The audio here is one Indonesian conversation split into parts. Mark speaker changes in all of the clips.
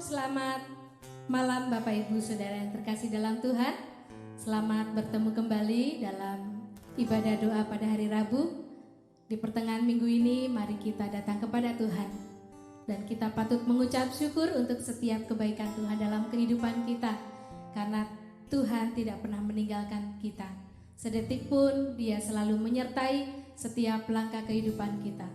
Speaker 1: Selamat malam Bapak Ibu Saudara yang terkasih dalam Tuhan. Selamat bertemu kembali dalam ibadah doa pada hari Rabu. Di pertengahan minggu ini mari kita datang kepada Tuhan. Dan kita patut mengucap syukur untuk setiap kebaikan Tuhan dalam kehidupan kita. Karena Tuhan tidak pernah meninggalkan kita. Sedetik pun Dia selalu menyertai setiap langkah kehidupan kita.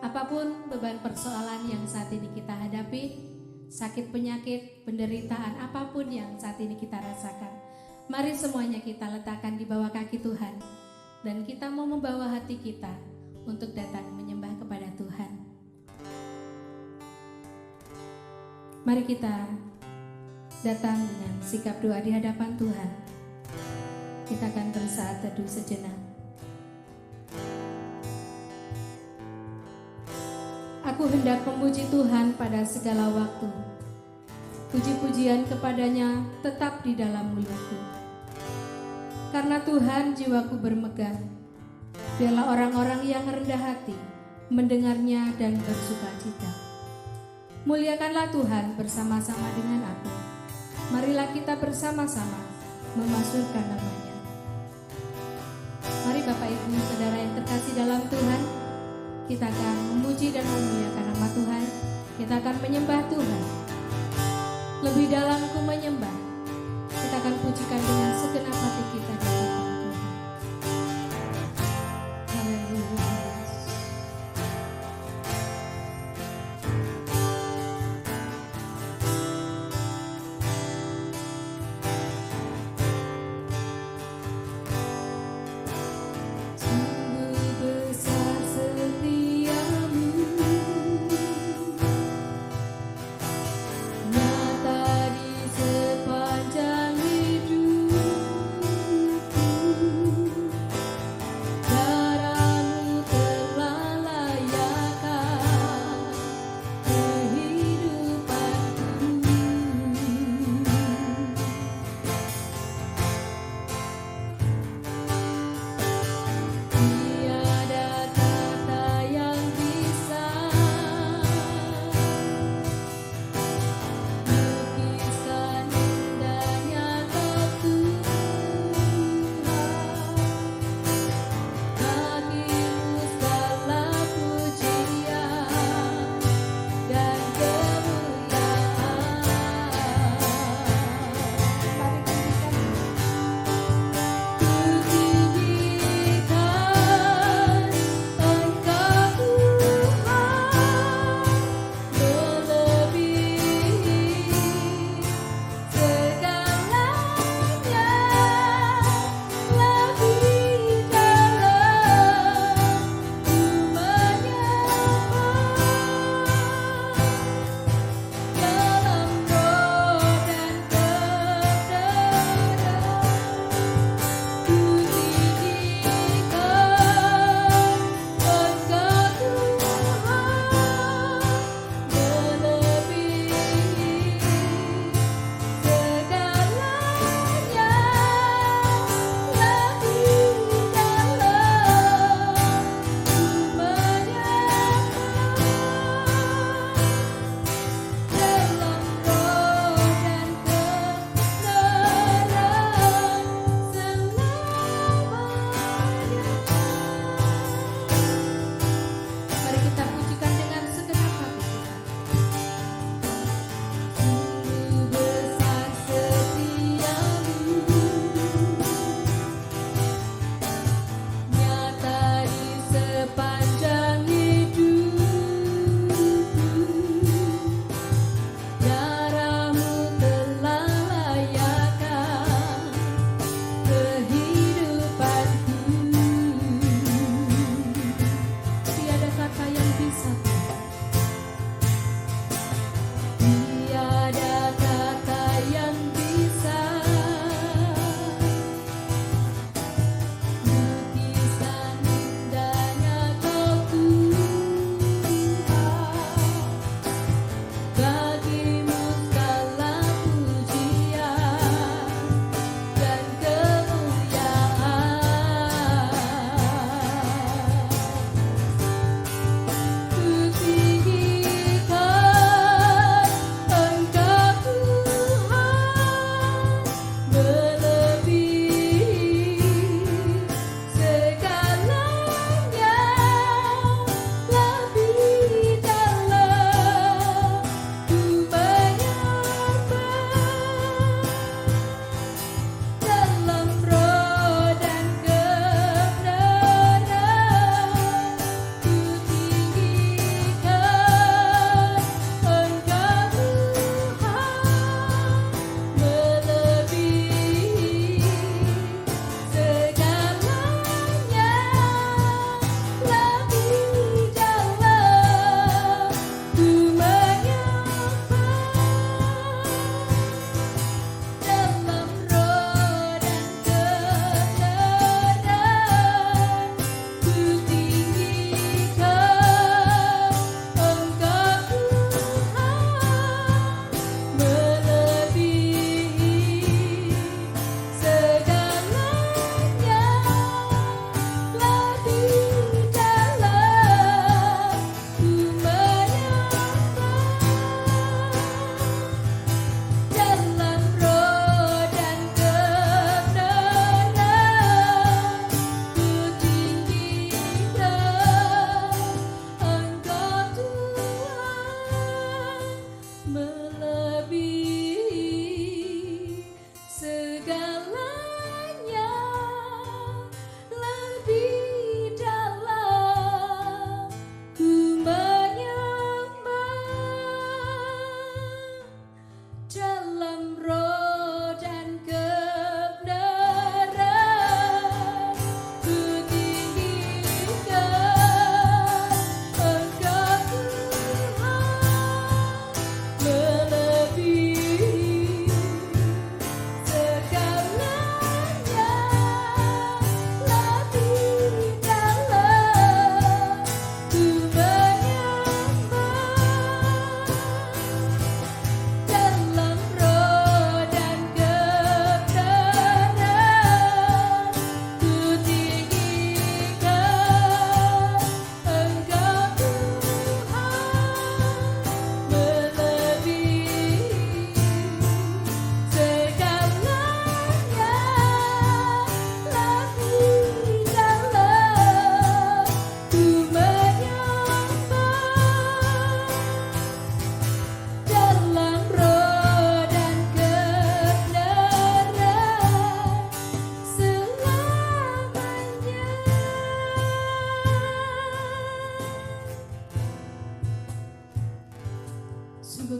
Speaker 1: Apapun beban persoalan yang saat ini kita hadapi, sakit penyakit, penderitaan apapun yang saat ini kita rasakan, mari semuanya kita letakkan di bawah kaki Tuhan. Dan kita mau membawa hati kita untuk datang menyembah kepada Tuhan. Mari kita datang dengan sikap doa di hadapan Tuhan. Kita akan bersaat teduh sejenak. Aku hendak memuji Tuhan pada segala waktu. Puji-pujian kepadanya tetap di dalam mulutku. Karena Tuhan jiwaku bermegah. Biarlah orang-orang yang rendah hati mendengarnya dan bersukacita. Muliakanlah Tuhan bersama-sama dengan aku. Marilah kita bersama-sama memasukkan namanya. Mari Bapak Ibu Saudara yang terkasih dalam Tuhan, kita akan memuji dan memuliakan nama Tuhan. Kita akan menyembah Tuhan. Lebih dalam ku menyembah, kita akan pujikan dengan segenap hati kita di hadapan Tuhan. Haleluya. Nyata di sepanjang hidup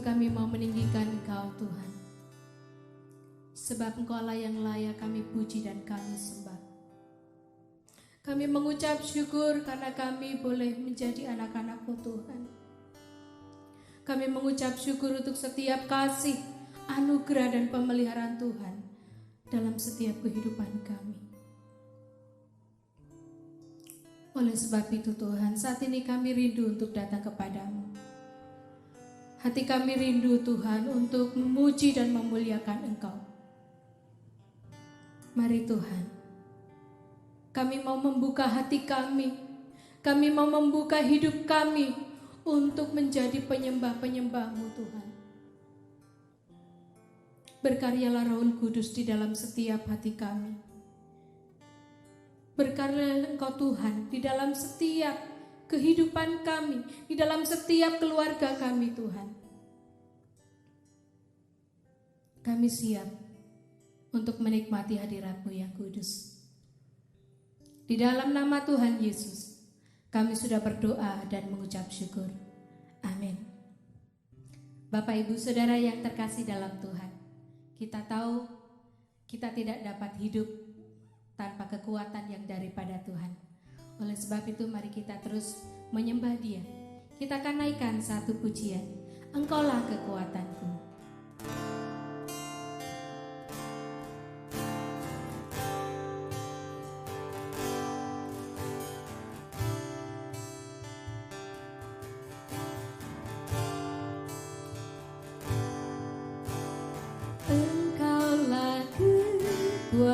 Speaker 1: kami mau meninggikan Engkau Tuhan. Sebab Engkau Allah yang layak kami puji dan kami sembah. Kami mengucap syukur karena kami boleh menjadi anak-anak-Mu Tuhan. Kami mengucap syukur untuk setiap kasih, anugerah dan pemeliharaan Tuhan dalam setiap kehidupan kami. Oleh sebab itu Tuhan, saat ini kami rindu untuk datang kepadamu. Hati kami rindu Tuhan untuk memuji dan memuliakan Engkau. Mari Tuhan, kami mau membuka hati kami mau membuka hidup kami untuk menjadi penyembah-penyembah-Mu Tuhan. Berkaryalah Roh Kudus di dalam setiap hati kami. Berkaryalah Engkau Tuhan di dalam setiap kehidupan kami, di dalam setiap keluarga kami Tuhan. Kami siap untuk menikmati hadirat-Mu yang kudus. Di dalam nama Tuhan Yesus, kami sudah berdoa dan mengucap syukur. Amin. Bapak, Ibu, Saudara yang terkasih dalam Tuhan, kita tahu kita tidak dapat hidup tanpa kekuatan yang daripada Tuhan. Oleh sebab itu mari kita terus menyembah Dia. Kita akan naikkan satu pujian, Engkaulah kekuatanku. Engkaulah kekuatanku,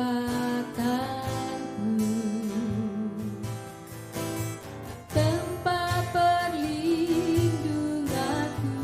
Speaker 1: tempat perlindunganku.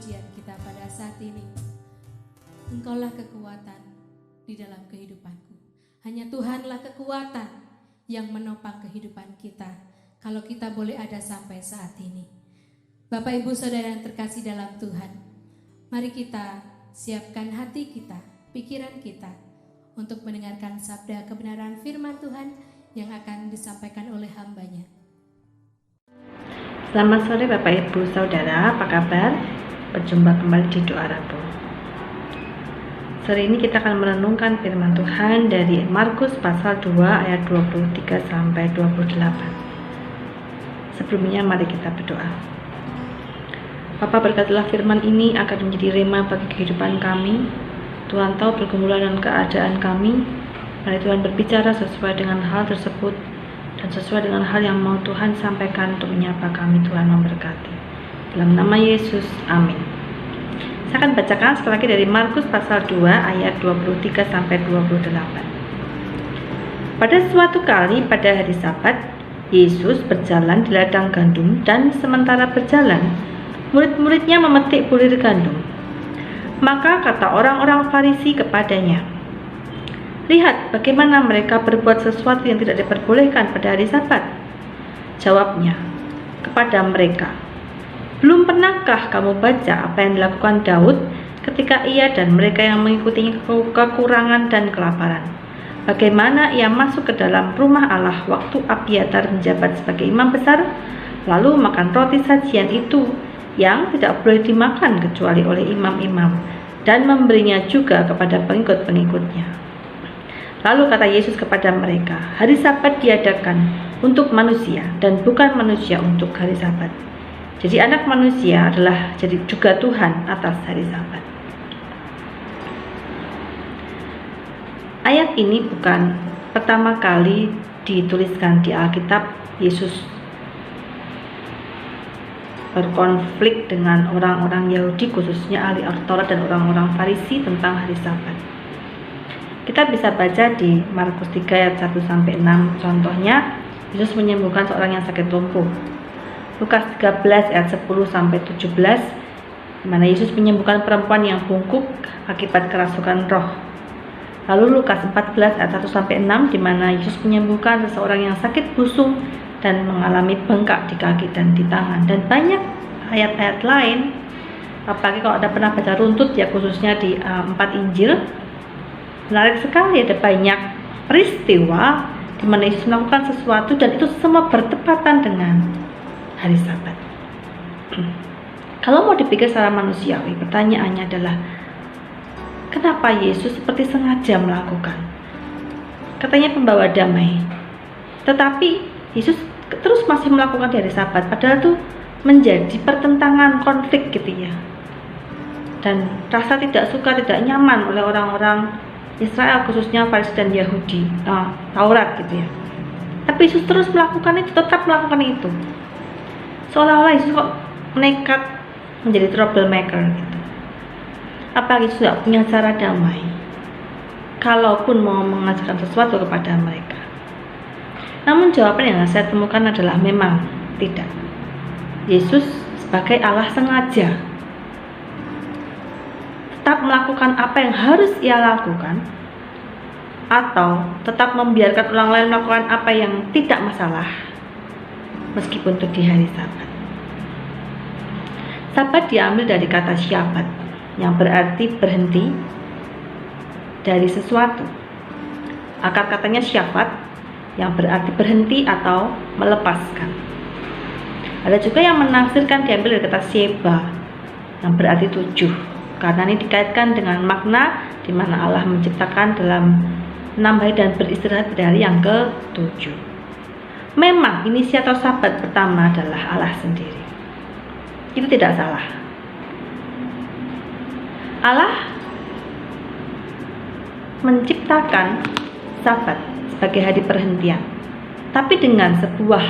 Speaker 1: puji-pujian kita pada saat ini. Engkaulah kekuatan di dalam kehidupanku. Hanya Tuhanlah kekuatan yang menopang kehidupan kita, kalau kita boleh ada sampai saat ini. Bapak Ibu Saudara yang terkasih dalam Tuhan, mari kita siapkan hati kita, pikiran kita, untuk mendengarkan sabda kebenaran firman Tuhan yang akan disampaikan oleh hamba-Nya.
Speaker 2: Selamat sore Bapak Ibu Saudara, apa kabar? Berjumpa kembali di Doa Rabu. Sore ini kita akan merenungkan firman Tuhan dari Markus pasal 2 ayat 23 sampai 28. Sebelumnya mari kita berdoa. Bapa, berkatilah firman ini akan menjadi rema bagi kehidupan kami. Tuhan tahu pergumulan dan keadaan kami. Mari Tuhan berbicara sesuai dengan hal tersebut dan sesuai dengan hal yang mau Tuhan sampaikan untuk menyapa kami. Tuhan memberkati. Dalam nama Yesus, amin. Saya akan bacakan sekali lagi dari Markus pasal 2 ayat 23 sampai 28. Pada suatu kali pada hari Sabat, Yesus berjalan di ladang gandum dan sementara berjalan, murid-muridnya memetik bulir gandum. Maka kata orang-orang Farisi kepadanya, "Lihat bagaimana mereka berbuat sesuatu yang tidak diperbolehkan pada hari Sabat." Jawabnya kepada mereka, "Belum pernahkah kamu baca apa yang dilakukan Daud ketika ia dan mereka yang mengikutinya kekurangan dan kelaparan? Bagaimana ia masuk ke dalam rumah Allah waktu Abiatar menjabat sebagai imam besar, lalu makan roti sajian itu yang tidak boleh dimakan kecuali oleh imam-imam, dan memberinya juga kepada pengikut-pengikutnya." Lalu kata Yesus kepada mereka, "Hari Sabat diadakan untuk manusia dan bukan manusia untuk hari Sabat. Jadi anak manusia adalah jadi juga Tuhan atas hari Sabat." Ayat ini bukan pertama kali dituliskan di Alkitab. Yesus berkonflik dengan orang-orang Yahudi, khususnya ahli Taurat dan orang-orang Farisi tentang hari Sabat. Kita bisa baca di Markus 3 ayat 1-6. Contohnya, Yesus menyembuhkan seorang yang sakit lumpuh. Lukas 13 ayat 10-17, di mana Yesus menyembuhkan perempuan yang bungkuk akibat kerasukan roh. Lalu Lukas 14 ayat 1-6, di mana Yesus menyembuhkan seseorang yang sakit busung dan mengalami bengkak di kaki dan di tangan. Dan banyak ayat-ayat lain, apalagi kalau Anda pernah baca runtut ya, khususnya di 4 Injil. Menarik sekali, ada banyak peristiwa di mana Yesus melakukan sesuatu dan itu semua bertepatan dengan hari Sabat. Kalau mau dipikir secara manusiawi, pertanyaannya adalah, kenapa Yesus seperti sengaja melakukan? Katanya pembawa damai, tetapi Yesus terus masih melakukan di hari Sabat, padahal itu menjadi pertentangan, konflik gitu ya. Dan rasa tidak suka, tidak nyaman oleh orang-orang Israel, khususnya Farisi dan Yahudi, Taurat gitu ya. Tapi Yesus terus melakukan itu, tetap melakukan itu. Seolah-olah Yesus kok nekat menjadi troublemaker gitu. Apa Yesus tidak punya cara damai kalaupun mau mengajarkan sesuatu kepada mereka? Namun jawaban yang saya temukan adalah memang tidak. Yesus sebagai Allah sengaja tetap melakukan apa yang harus ia lakukan, atau tetap membiarkan orang lain melakukan apa yang tidak masalah, meskipun itu di hari Sabat. Sabat diambil dari kata syabat, yang berarti berhenti dari sesuatu. Akar katanya syabat, yang berarti berhenti atau melepaskan. Ada juga yang menafsirkan diambil dari kata sheba, yang berarti 7. Karena ini dikaitkan dengan makna di mana Allah menciptakan dalam 6 hari dan beristirahat pada hari yang ke-7. Memang inisiator Sabat pertama adalah Allah sendiri. Itu tidak salah. Allah menciptakan Sabat sebagai hari perhentian, tapi dengan sebuah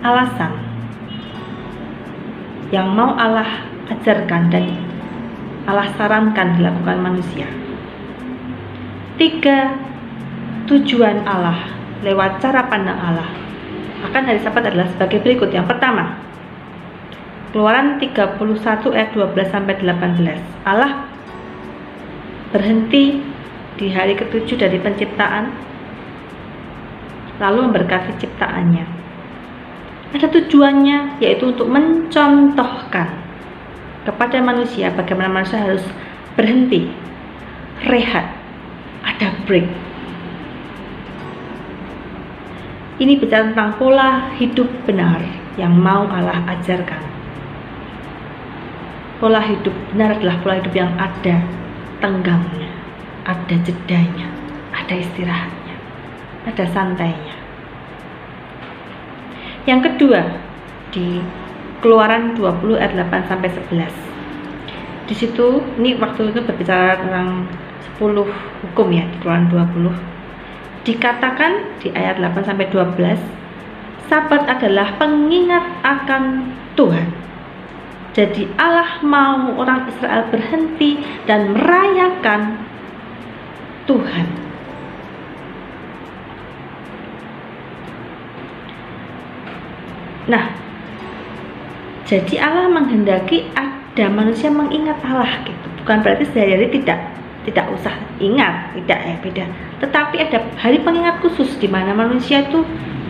Speaker 2: alasan yang mau Allah ajarkan dan Allah sarankan dilakukan manusia. 3 tujuan Allah lewat cara pandang Allah akan hari Sabat adalah sebagai berikut. Yang pertama, Keluaran 31 ayat 12 sampai 18. Allah berhenti di hari ke-7 dari penciptaan, lalu memberkati ciptaannya. Ada tujuannya, yaitu untuk mencontohkan kepada manusia bagaimana manusia harus berhenti, rehat, ada break. Ini bicara tentang pola hidup benar yang mau Allah ajarkan. Pola hidup benar adalah pola hidup yang ada tenggangnya, ada jedanya, ada istirahatnya, ada santainya. Yang kedua, di Keluaran 20 ayat 8 sampai 11. Di situ, ini waktu itu berbicara tentang 10 hukum ya, di Keluaran 20. Dikatakan di ayat 8 sampai 12, Sabat adalah pengingat akan Tuhan. Jadi Allah mau orang Israel berhenti dan merayakan Tuhan. Nah, jadi Allah menghendaki ada manusia mengingat Allah gitu. Bukan berarti sehari-hari tidak usah ingat, tidak ya, beda. Tetapi ada hari pengingat khusus di mana manusia itu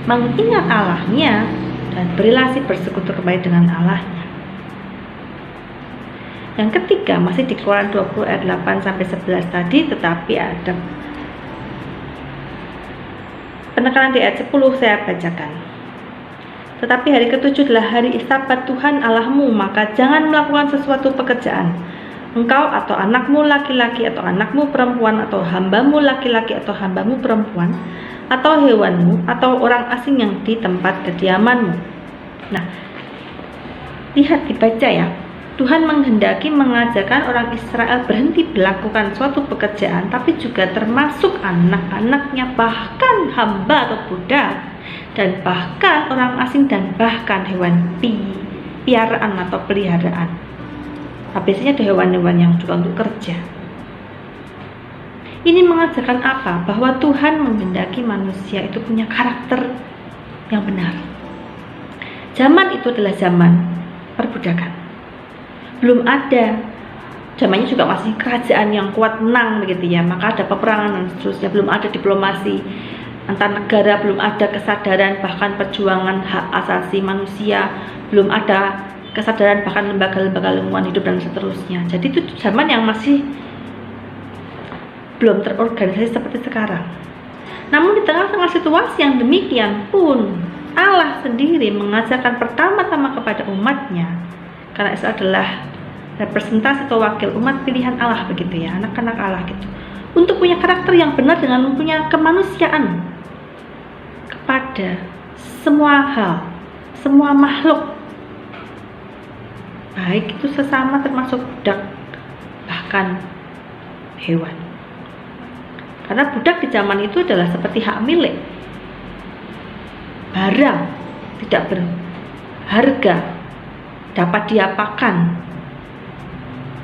Speaker 2: mengingat Allahnya dan berrelasi bersekutu kembali dengan Allahnya. Yang ketiga masih di Keluaran 20 ayat 8 sampai 11 tadi, tetapi ada penekanan di ayat 10 saya bacakan. Tetapi hari ke-7 adalah hari Sabat Tuhan Allahmu, maka jangan melakukan sesuatu pekerjaan. Engkau atau anakmu laki-laki atau anakmu perempuan atau hambamu laki-laki atau hambamu perempuan atau hewanmu atau orang asing yang di tempat kediamanmu. Nah, lihat dibaca ya. Tuhan menghendaki mengajarkan orang Israel berhenti melakukan suatu pekerjaan, tapi juga termasuk anak-anaknya, bahkan hamba atau budak, dan bahkan orang asing, dan bahkan hewan piaraan atau peliharaan. Nah, biasanya ada hewan-hewan yang juga untuk kerja. Ini mengajarkan apa? Bahwa Tuhan menghendaki manusia itu punya karakter yang benar. Zaman itu adalah zaman perbudakan. Belum ada, zamannya juga masih kerajaan yang kuat menang begitu ya, maka ada peperangan dan seterusnya. Belum ada diplomasi antar negara, belum ada kesadaran bahkan perjuangan hak asasi manusia, belum ada kesadaran bahkan lembaga-lembaga lingkungan hidup dan seterusnya. Jadi itu zaman yang masih belum terorganisasi seperti sekarang. Namun di tengah-tengah situasi yang demikian pun Allah sendiri mengajarkan pertama-tama kepada umatnya, karena Israel adalah representasi atau wakil umat pilihan Allah begitu ya, anak-anak Allah gitu, untuk punya karakter yang benar dengan mempunyai kemanusiaan kepada semua hal, semua makhluk, baik itu sesama termasuk budak, bahkan hewan. Karena budak di zaman itu adalah seperti hak milik, barang tidak berharga, dapat diapakan,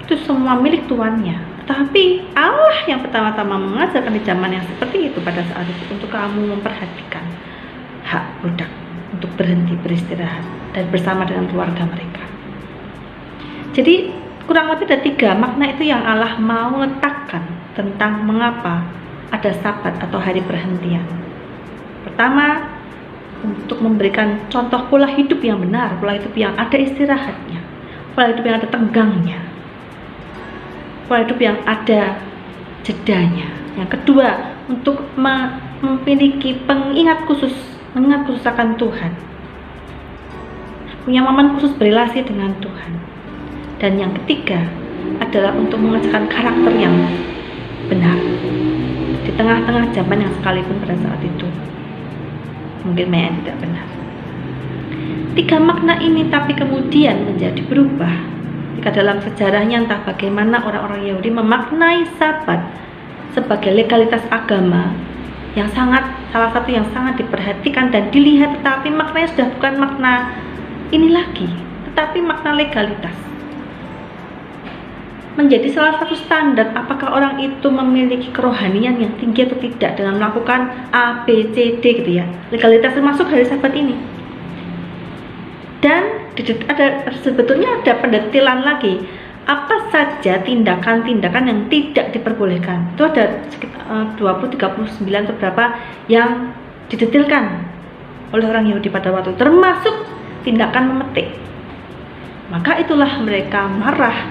Speaker 2: itu semua milik tuannya. Tapi Allah yang pertama-tama mengajarkan di zaman yang seperti itu pada saat itu, untuk kamu memperhatikan hak budak, untuk berhenti beristirahat dan bersama dengan keluarga mereka. Jadi kurang lebih ada 3 makna itu yang Allah mau letakkan tentang mengapa ada Sabat atau hari perhentian. Pertama, untuk memberikan contoh pola hidup yang benar, pola hidup yang ada istirahatnya, pola hidup yang ada tenggangnya, pola hidup yang ada jedanya. Yang kedua, untuk memiliki mengingat khusus akan Tuhan, punya momen khusus berrelasi dengan Tuhan. Dan yang ketiga adalah untuk mengajarkan karakter yang benar di tengah-tengah zaman yang sekalipun pada saat itu mungkin banyak yang tidak benar. 3 makna ini tapi kemudian menjadi berubah jika dalam sejarahnya entah bagaimana orang-orang Yahudi memaknai Sabat sebagai legalitas agama yang salah satu yang sangat diperhatikan dan dilihat, tetapi maknanya sudah bukan makna ini lagi, tetapi makna legalitas. Menjadi salah satu standar apakah orang itu memiliki kerohanian yang tinggi atau tidak dengan melakukan A, B, C, D gitu ya. Legalitas termasuk hari Sabat ini. Dan sebetulnya ada pendetilan lagi, apa saja tindakan-tindakan yang tidak diperbolehkan. Itu ada sekitar 20-39 atau berapa yang didetilkan oleh orang Yahudi pada waktu, termasuk tindakan memetik. Maka itulah mereka marah,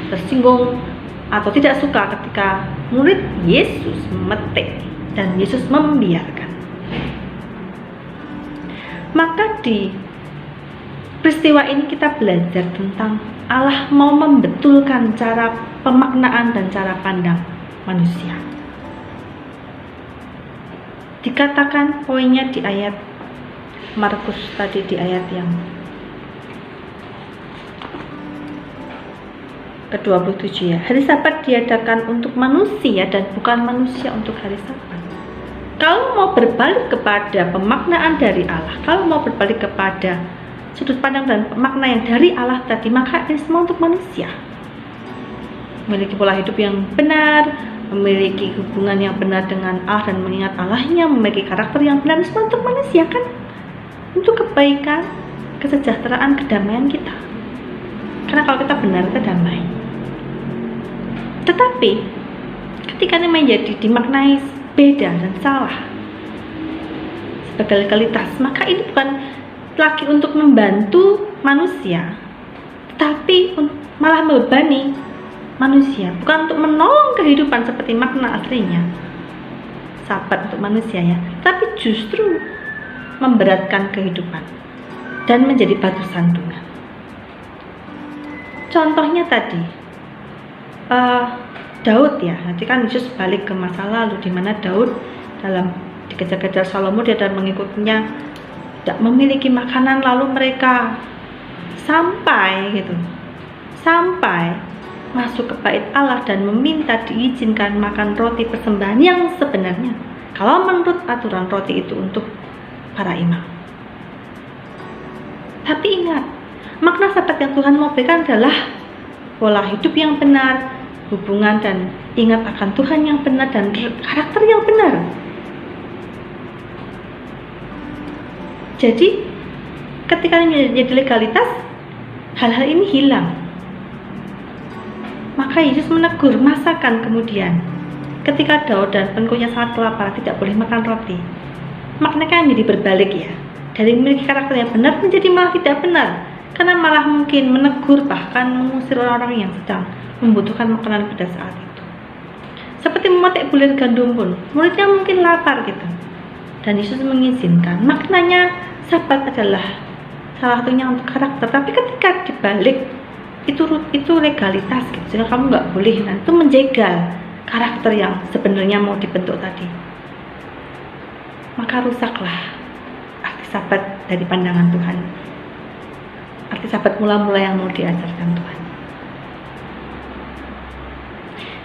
Speaker 2: tersinggung, atau tidak suka ketika murid Yesus memetik dan Yesus membiarkan. Maka di peristiwa ini kita belajar tentang Allah mau membetulkan cara pemaknaan dan cara pandang manusia. Dikatakan poinnya di ayat Markus tadi, di ayat yang ke-27 ya. Hari Sabat diadakan untuk manusia dan bukan manusia untuk hari Sabat. Kalau mau berbalik kepada pemaknaan dari Allah, kalau mau berbalik kepada sudut pandang dan makna yang dari Allah tadi, maka ini semua untuk manusia. Memiliki pola hidup yang benar, memiliki hubungan yang benar dengan Allah dan mengingat Allahnya, memiliki karakter yang benar, semua untuk manusia kan? Untuk kebaikan, kesejahteraan, kedamaian kita. Karena kalau kita benar, kita damai. Tetapi ketika ini menjadi dimaknai beda dan salah sebagai legalitas, maka ini bukan lagi untuk membantu manusia, tetapi malah membebani manusia. Bukan untuk menolong kehidupan seperti makna aslinya Sabat untuk manusia ya, tapi justru memberatkan kehidupan dan menjadi batu sandungan. Contohnya tadi Daud ya, nanti kan Yesus balik ke masa lalu di mana Daud dalam dikejar-kejar Salomo, dia dan mengikutinya tidak memiliki makanan, lalu mereka sampai masuk ke bait Allah dan meminta diizinkan makan roti persembahan yang sebenarnya kalau menurut aturan roti itu untuk para imam. Tapi ingat, makna Sabat yang Tuhan mau berikan adalah pola hidup yang benar, hubungan dan ingat akan Tuhan yang benar dan karakter yang benar. Jadi ketika menjadi legalitas, hal-hal ini hilang. Maka Yesus menegur, masakan kemudian ketika Daud dan pengikutnya sangat kelaparan tidak boleh makan roti. Maknanya kan menjadi berbalik ya, dari memiliki karakter yang benar menjadi malah tidak benar, karena malah mungkin menegur bahkan mengusir orang-orang yang sedang membutuhkan makanan pada saat itu. Seperti memetik bulir gandum pun, muridnya mungkin lapar gitu, dan Yesus mengizinkan. Maknanya Sabat adalah salah satunya untuk karakter, tapi ketika dibalik itu legalitas gitu, sehingga kamu nggak boleh, nah itu menjegal karakter yang sebenarnya mau dibentuk tadi. Maka rusaklah arti Sabat dari pandangan Tuhan, arti Sabat mula-mula yang mau diajarkan Tuhan.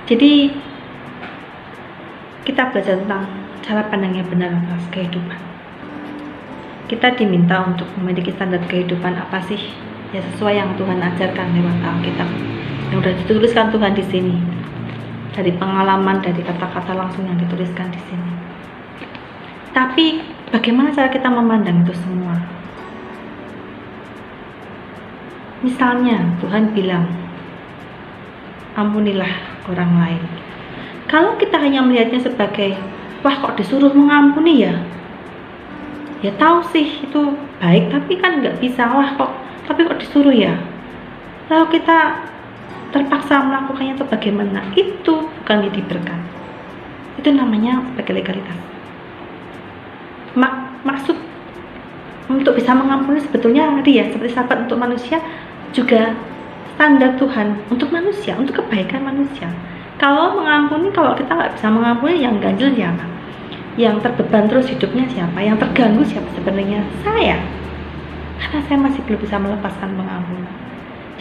Speaker 2: Jadi kita belajar tentang cara pandang yang benar atas kehidupan. Kita diminta untuk memiliki standar kehidupan apa sih ya, sesuai yang Tuhan ajarkan lewat Alkitab yang sudah dituliskan Tuhan di sini, dari pengalaman, dari kata-kata langsung yang dituliskan di sini. Tapi bagaimana cara kita memandang itu semua? Misalnya Tuhan bilang, ampunilah orang lain. Kalau kita hanya melihatnya sebagai, wah kok disuruh mengampuni ya tahu sih itu baik, tapi kan nggak bisa, tapi kok disuruh ya, lalu kita terpaksa melakukannya atau bagaimana, itu bukan jadi berkat. Itu namanya sebagai legalitas. Maksud untuk bisa mengampuni sebetulnya tadi ya, seperti Sabat untuk manusia juga standar Tuhan untuk manusia, untuk kebaikan manusia. Kalau mengampuni, kalau kita nggak bisa mengampuni, yang ganjil siapa? Yang terbeban terus hidupnya siapa? Yang terganggu siapa sebenarnya? Saya. Karena saya masih belum bisa melepaskan pengampunan.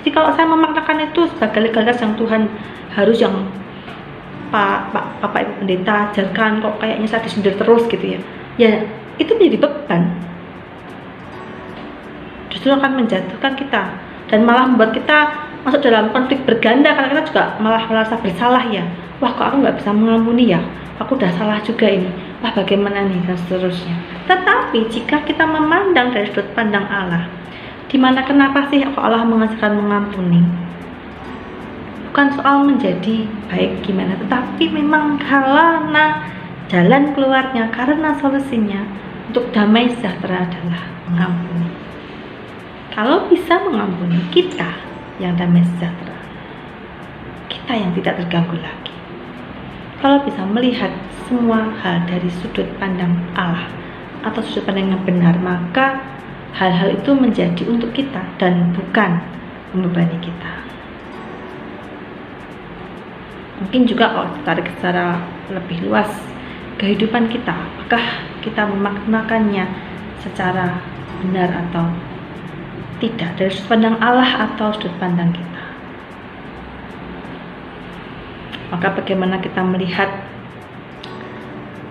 Speaker 2: Jadi kalau saya memaknakan itu sebagai legalitas yang Tuhan harus, yang Bapak Ibu Pendeta ajarkan, kok kayaknya saya disindir terus gitu ya, itu menjadi beban. Justru akan menjatuhkan kita dan malah membuat kita masuk dalam konflik berganda, karena kita juga malah merasa bersalah ya. Wah kok aku nggak bisa mengampuni ya, aku udah salah juga ini, wah bagaimana nih, dan seterusnya. Tetapi jika kita memandang dari sudut pandang Allah, Dimana kenapa sih kok Allah mengajarkan mengampuni? Bukan soal menjadi baik gimana, tetapi memang karena jalan keluarnya, karena solusinya untuk damai sejahtera adalah mengampuni. Kalau bisa mengampuni, kita yang damai sejahtera, kita yang tidak terganggu lagi. Kalau bisa melihat semua hal dari sudut pandang Allah atau sudut pandang yang benar, maka hal-hal itu menjadi untuk kita dan bukan membebani kita. Mungkin juga kalau tarik secara lebih luas kehidupan kita, apakah kita memaknakannya secara benar atau tidak, dari sudut pandang Allah atau sudut pandang kita? Maka bagaimana kita melihat,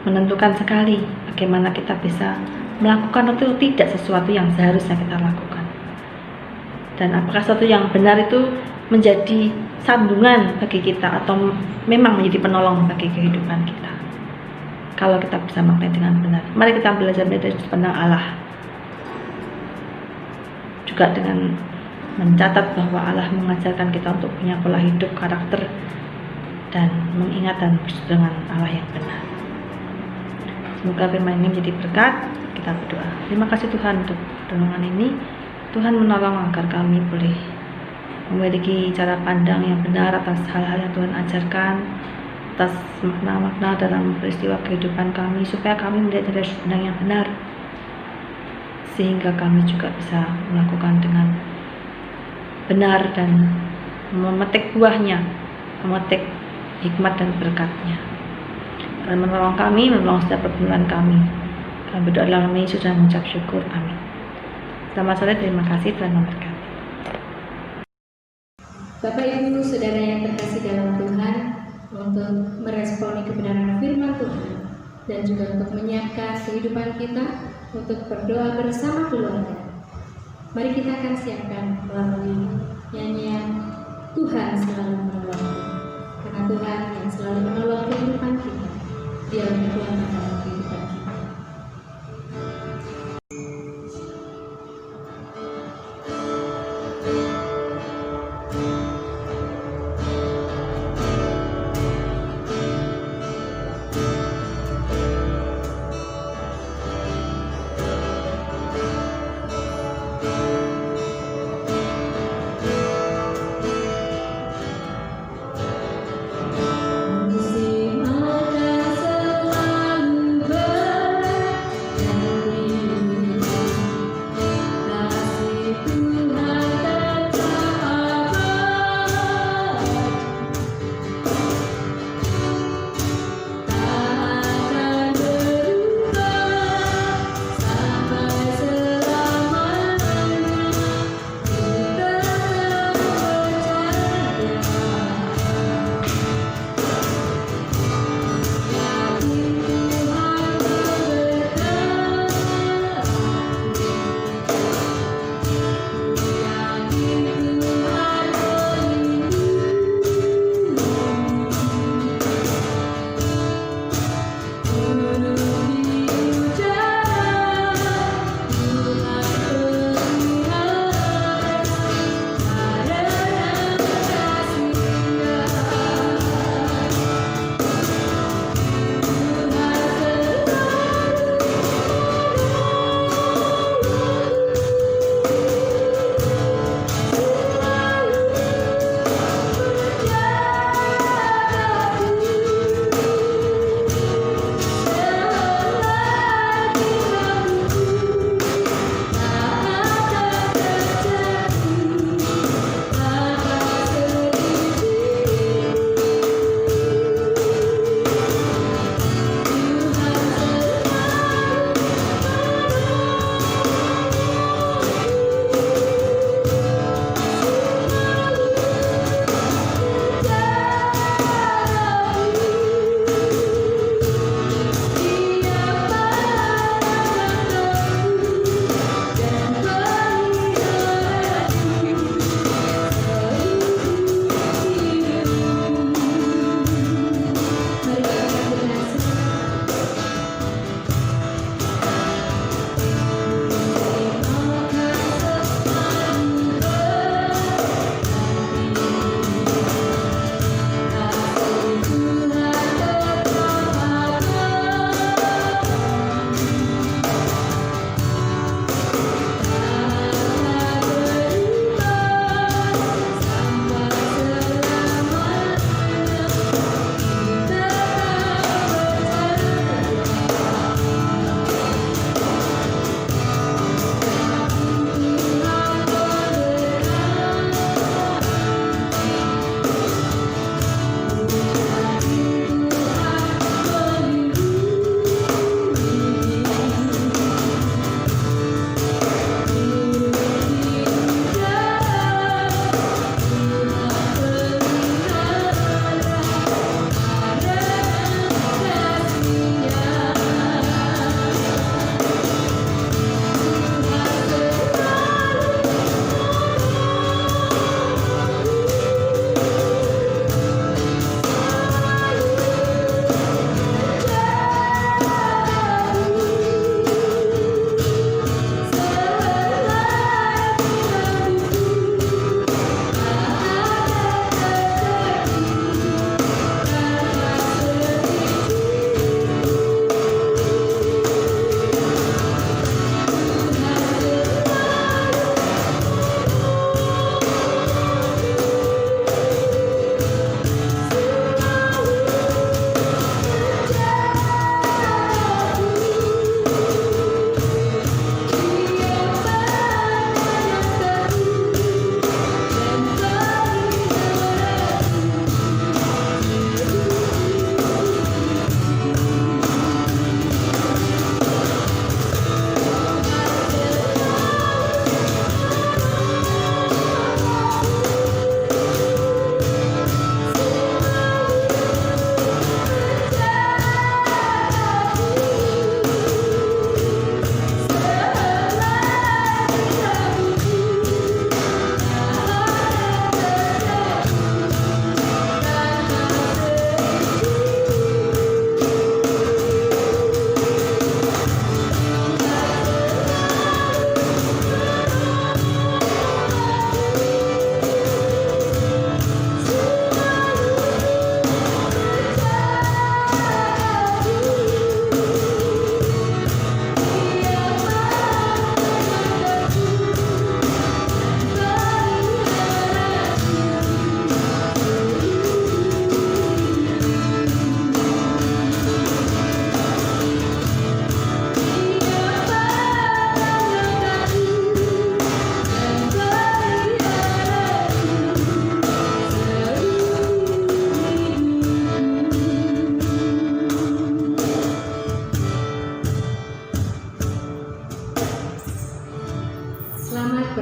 Speaker 2: menentukan sekali bagaimana kita bisa melakukan atau tidak sesuatu yang seharusnya kita lakukan, dan apakah sesuatu yang benar itu menjadi sambungan bagi kita atau memang menjadi penolong bagi kehidupan kita. Kalau kita bisa maknai dengan benar, mari kita belajar dari sudut pandang Allah, juga dengan mencatat bahwa Allah mengajarkan kita untuk punya pola hidup, karakter, dan mengingat dan bersatu dengan Allah yang benar. Semoga firman ini menjadi berkat. Kita berdoa. Terima kasih Tuhan untuk renungan ini. Tuhan menolong agar kami boleh memiliki cara pandang yang benar atas hal-hal yang Tuhan ajarkan, atas makna-makna dalam peristiwa kehidupan kami, supaya kami melihat dari sudut pandang yang benar, sehingga kami juga bisa melakukan dengan benar dan memetik buahnya, memetik hikmat dan berkatnya. Dan menolong kami, menolong setiap pergumulan kami. Kami berdoa dalam nama Yesus dan mengucap syukur. Amin. Selamat sore, terima kasih, Tuhan memberkati.
Speaker 1: Bapak Ibu Saudara yang terkasih dalam Tuhan, untuk meresponi kebenaran firman Tuhan dan juga untuk menyiapkan kehidupan kita untuk berdoa bersama keluarga, mari kita akan siapkan melalui nyanyian Tuhan selalu menolong. Karena Tuhan yang selalu menolong kehidupan kita, Dia Tuhan dalam kehidupan kita.
Speaker 3: Musim akan selalu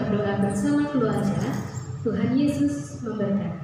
Speaker 1: berdoa bersama keluarga. Tuhan Yesus memberkati.